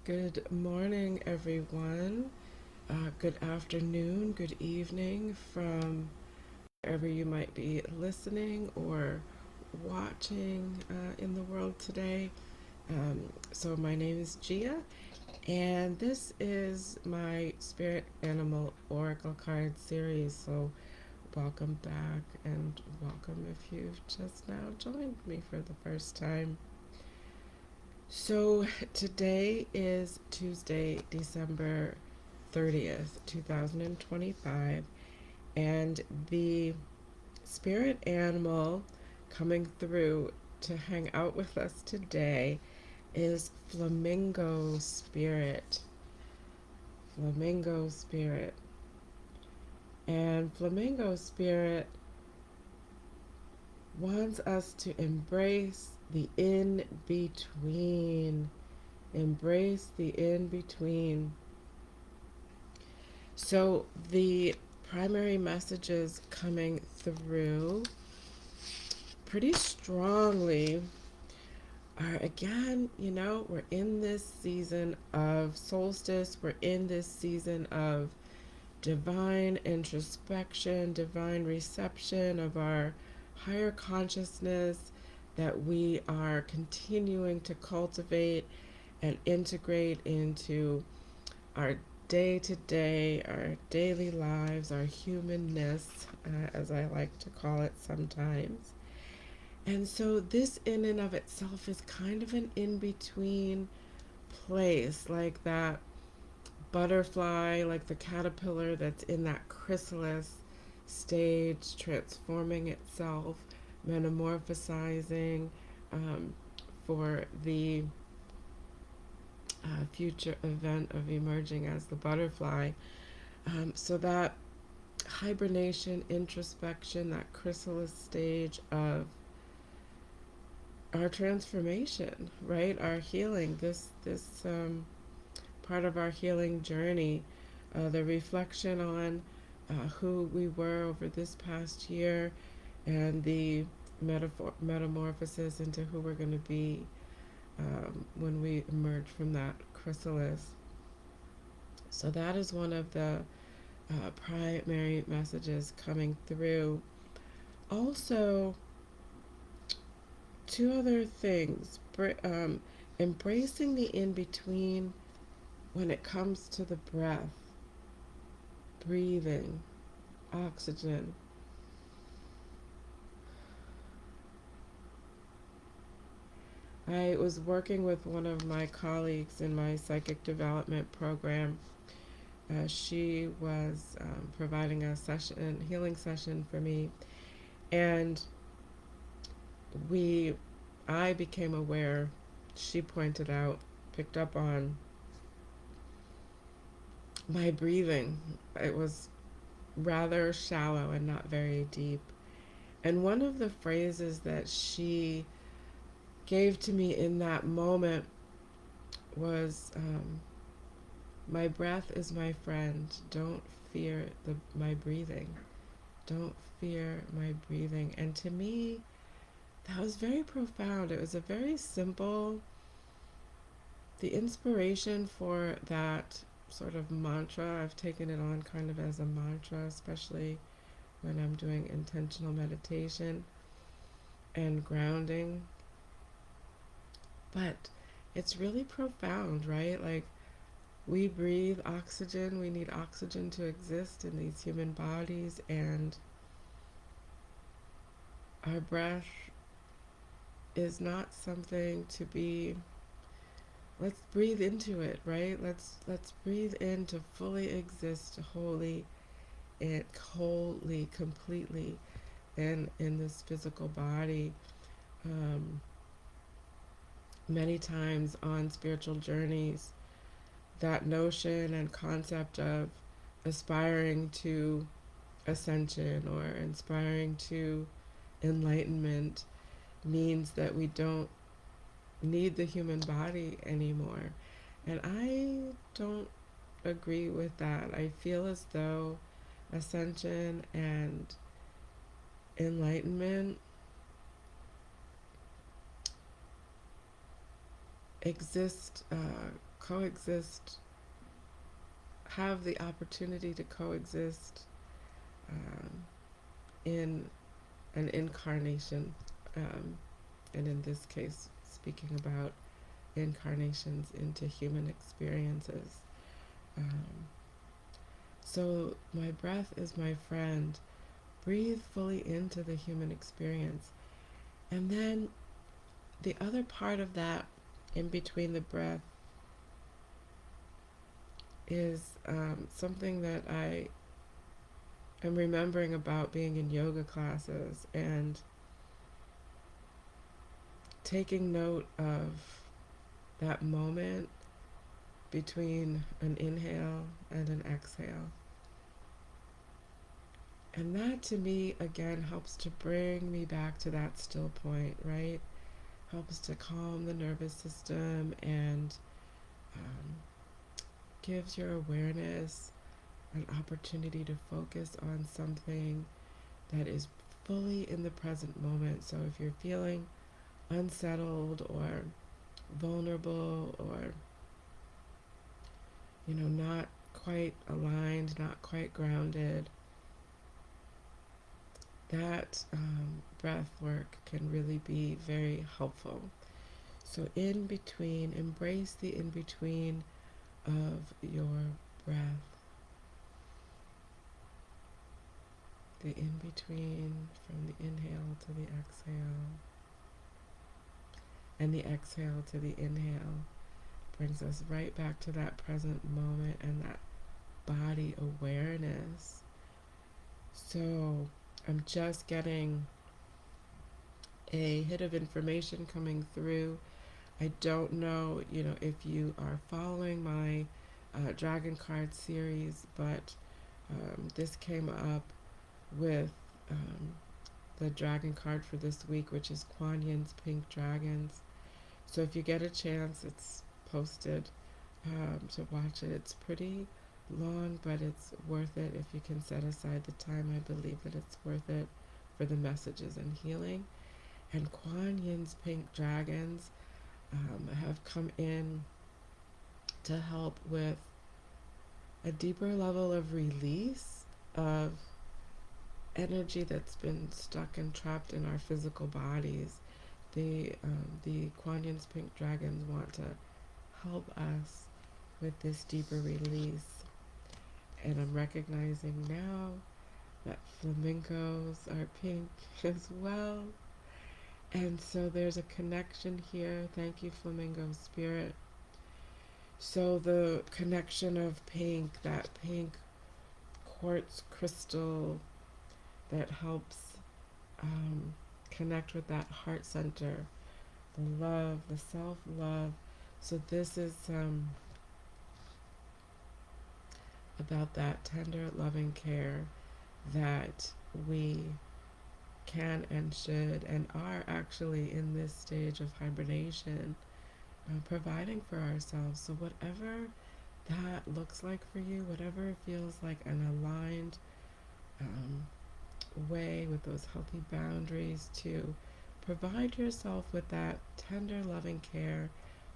Good morning, everyone. Good afternoon, good evening from wherever you might be listening or watching in the world today. My name is Gia, and this is my Spirit Animal Oracle card series. So, welcome back and welcome if you've just now joined me for the first time. So today is Tuesday, December 30th, 2025, and the spirit animal coming through to hang out with us today is Flamingo Spirit. Flamingo Spirit. And Flamingo Spirit wants us to embrace the in between. Embrace the in between. So the primary messages coming through pretty strongly are again, we're in this season of solstice, we're in this season of divine introspection, divine reception of our higher consciousness that we are continuing to cultivate and integrate into our day to day, our daily lives, our humanness, as I like to call it sometimes. And so, this in and of itself is kind of an in between place, like that butterfly, like the caterpillar that's in that chrysalis stage, transforming itself, metamorphosizing for the future event of emerging as the butterfly. So that hibernation, introspection, that chrysalis stage of our transformation, right? Our healing, this part of our healing journey, the reflection on who we were over this past year, and the metamorphosis into who we're going to be when we emerge from that chrysalis. So that is one of the primary messages coming through. Also, two other things. Embracing the in between when it comes to the breath, breathing, oxygen. I was working with one of my colleagues in my psychic development program. She was providing a session, healing session for me, and we, I became aware. She pointed out, picked up on my breathing. It was rather shallow and not very deep. And one of the phrases that she gave to me in that moment was, my breath is my friend. Don't fear my breathing. Don't fear my breathing. And to me, that was very profound. It was a very simple, the inspiration for that sort of mantra. I've taken it on kind of as a mantra, especially when I'm doing intentional meditation and grounding. But it's really profound, right? Like, we breathe oxygen, we need oxygen to exist in these human bodies, and our breath is not something to be, let's breathe into it, right? Let's breathe in to fully exist wholly and wholly, completely in this physical body. um, Many times on spiritual journeys, that notion and concept of aspiring to ascension or inspiring to enlightenment means that we don't need the human body anymore. And I don't agree with that. I feel as though ascension and enlightenment exist coexist, have the opportunity to coexist um, in an incarnation, um, and in this case, speaking about incarnations into human experiences. Um, so, my breath is my friend. Breathe fully into the human experience. And then the other part of that, in between the breath, is something that I am remembering about being in yoga classes and taking note of that moment between an inhale and an exhale. And that to me, again, helps to bring me back to that still point, right? Helps to calm the nervous system and um, gives your awareness an opportunity to focus on something that is fully in the present moment. So if you're feeling unsettled or vulnerable or, not quite aligned, not quite grounded, that breath work can really be very helpful. So, in between, embrace the in between of your breath, the in between from the inhale to the exhale, and the exhale to the inhale brings us right back to that present moment and that body awareness. So, I'm just getting a hit of information coming through. I don't know, if you are following my Dragon Card series, but this came up with um, the Dragon card for this week, which is Kuan Yin's Pink Dragons. So if you get a chance, it's posted to watch it. It's pretty long, but it's worth it if you can set aside the time. I believe that it's worth it for the messages and healing. And Kuan Yin's Pink Dragons have come in to help with a deeper level of release of energy that's been stuck and trapped in our physical bodies. The Kuan Yin's Pink Dragons want to help us with this deeper release. And I'm recognizing now that flamingos are pink as well. And so there's a connection here. Thank you, Flamingo Spirit. So the connection of pink, that pink quartz crystal that helps connect with that heart center, the love, the self-love. So this is about that tender, loving care that we can and should and are actually in this stage of hibernation providing for ourselves. So whatever that looks like for you, whatever feels like an aligned um, way with those healthy boundaries to provide yourself with that tender, loving care,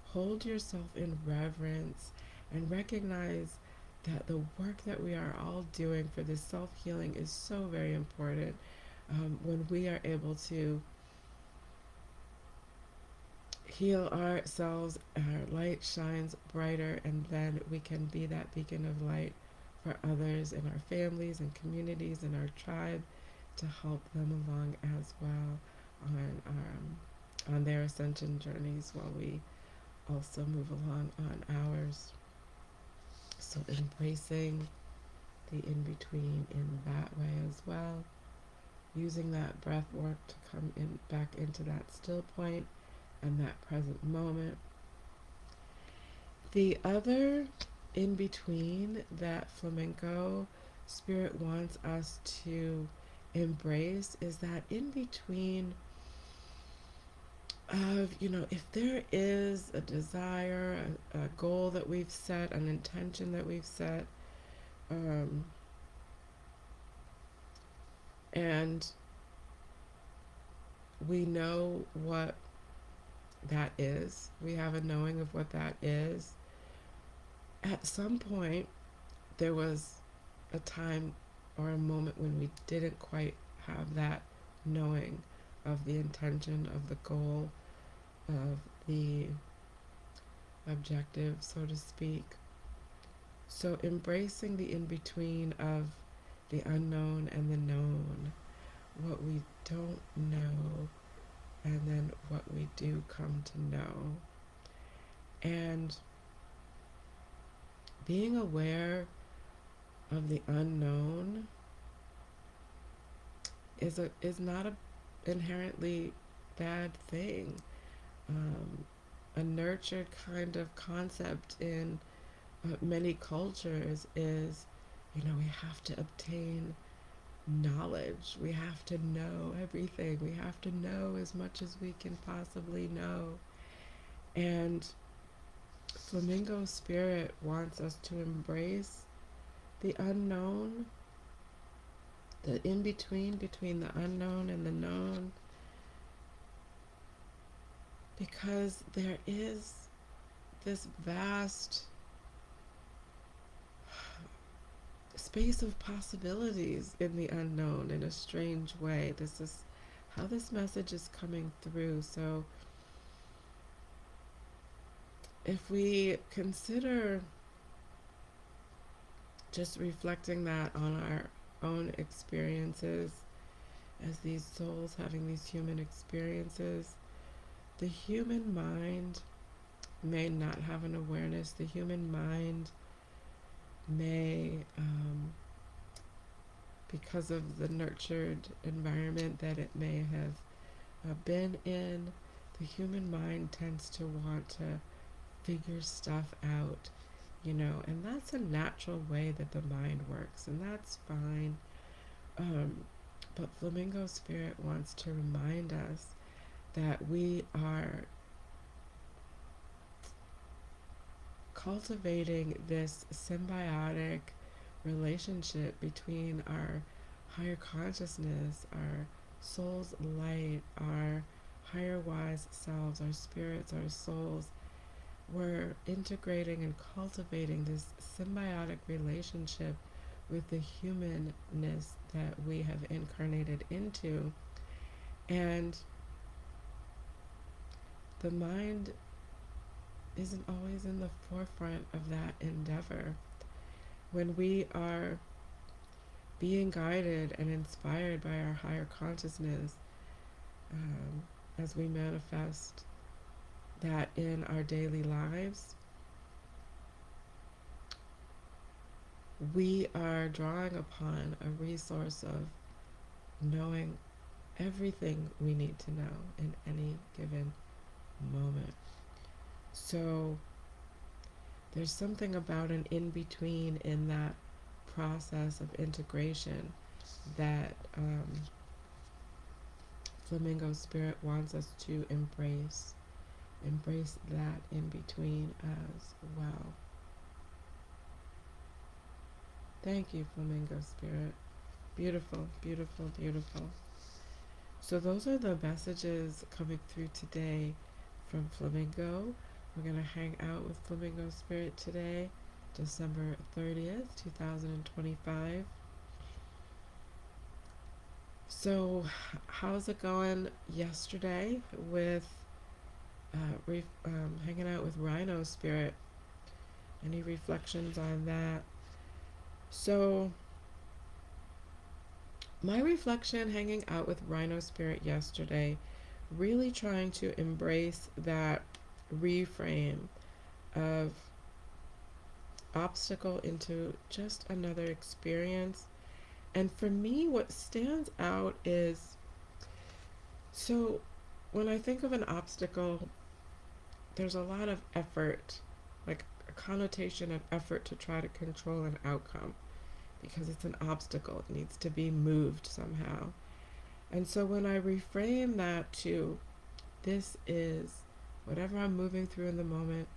hold yourself in reverence, and recognize that the work that we are all doing for this self-healing is so very important. When we are able to heal ourselves, our light shines brighter, and then we can be that beacon of light for others in our families and communities and our tribe to help them along as well on their ascension journeys while we also move along on ours. So embracing the in-between in that way as well, using that breath work to come in back into that still point and that present moment. The other in between that flamenco spirit wants us to embrace is that in between of, if there is a desire, a goal that we've set, an intention that we've set, and we know what that is, we have a knowing of what that is, at some point, there was a time or a moment when we didn't quite have that knowing of the intention, of the goal, of the objective, so to speak. So embracing the in between of the unknown and the known, what we don't know, and then what we do come to know. And being aware of the unknown is not a inherently bad thing. A nurtured kind of concept in many cultures is, we have to obtain knowledge. We have to know everything. We have to know as much as we can possibly know. And Flamingo Spirit wants us to embrace the unknown, the in between the unknown and the known, because there is this vast space of possibilities in the unknown in a strange way. This is how this message is coming through. So if we consider just reflecting that on our own experiences as these souls having these human experiences, the human mind may not have an awareness. The human mind may, because of the nurtured environment that it may have been in, the human mind tends to want to figure stuff out, and that's a natural way that the mind works, and that's fine. But Flamingo Spirit wants to remind us that we are cultivating this symbiotic relationship between our higher consciousness, our soul's light, our higher wise selves, our spirits, our souls. We're integrating and cultivating this symbiotic relationship with the humanness that we have incarnated into. And the mind isn't always in the forefront of that endeavor. When we are being guided and inspired by our higher consciousness, as we manifest that in our daily lives, we are drawing upon a resource of knowing everything we need to know in any given moment. So there's something about an in-between in that process of integration that Flamingo Spirit wants us to embrace. Embrace that in between as well. Thank you, Flamingo Spirit. Beautiful, beautiful, beautiful. So those are the messages coming through today from Flamingo. We're going to hang out with Flamingo Spirit today, December 30th, 2025. So how's it going yesterday with hanging out with Rhino Spirit? Any reflections on that? So my reflection hanging out with Rhino Spirit yesterday, really trying to embrace that reframe of obstacle into just another experience. And for me, what stands out is, so when I think of an obstacle, there's a lot of effort, like a connotation of effort to try to control an outcome because it's an obstacle. It needs to be moved somehow. And so when I reframe that to, this is whatever I'm moving through in the moment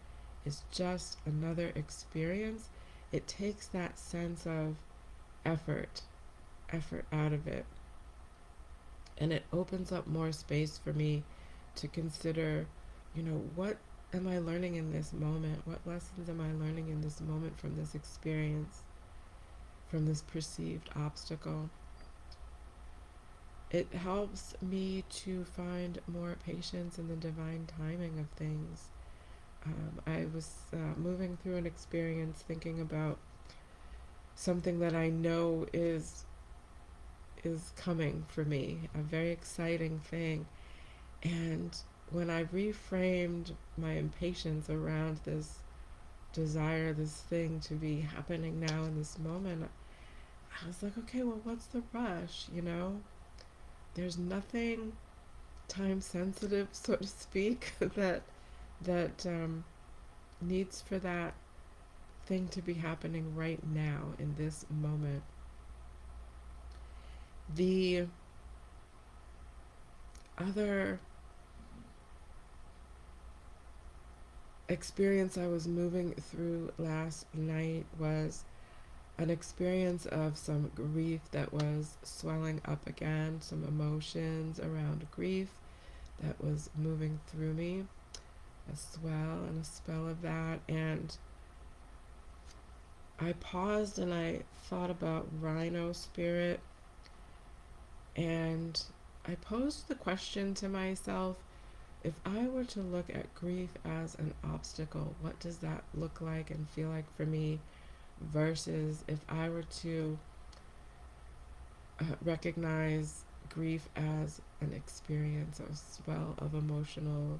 is just another experience, it takes that sense of effort out of it. And it opens up more space for me to consider, what am I learning in this moment? What lessons am I learning in this moment from this experience, from this perceived obstacle? It helps me to find more patience in the divine timing of things. I was moving through an experience thinking about something that I know is coming for me, a very exciting thing. And when I reframed my impatience around this desire, this thing to be happening now in this moment, I was like, okay, well, what's the rush? There's nothing time sensitive, so to speak, that needs for that thing to be happening right now in this moment. The other experience I was moving through last night was an experience of some grief that was swelling up again, some emotions around grief that was moving through me, a swell and a spell of that. And I paused and I thought about Rhino Spirit, and I posed the question to myself, if I were to look at grief as an obstacle, what does that look like and feel like for me? Versus if I were to recognize grief as an experience, a swell of emotions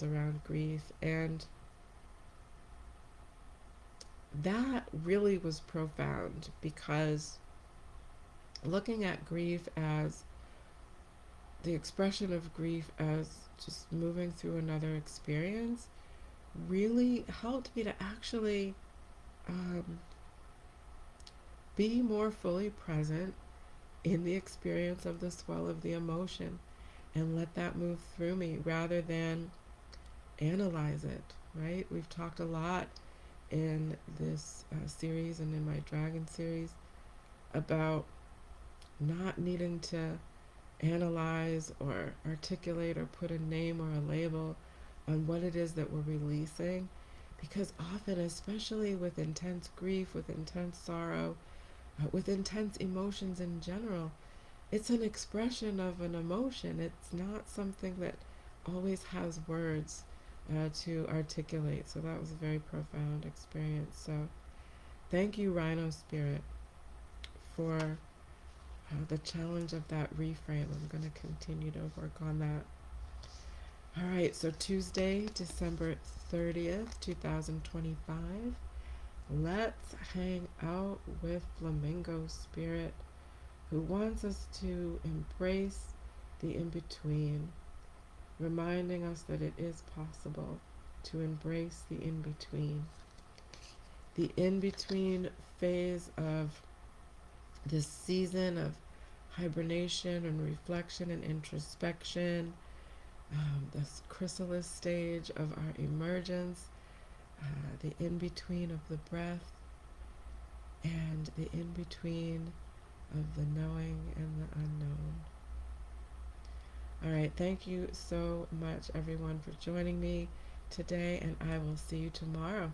around grief. And that really was profound, because looking at grief as the expression of grief as just moving through another experience really helped me to actually um, be more fully present in the experience of the swell of the emotion and let that move through me rather than analyze it, right? We've talked a lot in this series and in my Dragon series about not needing to analyze or articulate or put a name or a label on what it is that we're releasing, because often, especially with intense grief, with intense sorrow, with intense emotions in general, it's an expression of an emotion. It's not something that always has words to articulate. So that was a very profound experience. So thank you, Rhino Spirit, for the challenge of that reframe. I'm going to continue to work on that. All right, so Tuesday, December 30th, 2025. Let's hang out with Flamingo Spirit, who wants us to embrace the in between, reminding us that it is possible to embrace the in between. The in between phase of this season of hibernation and reflection and introspection, this chrysalis stage of our emergence, the in between of the breath, and the in between of the knowing and the unknown. All right, thank you so much, everyone, for joining me today, and I will see you tomorrow.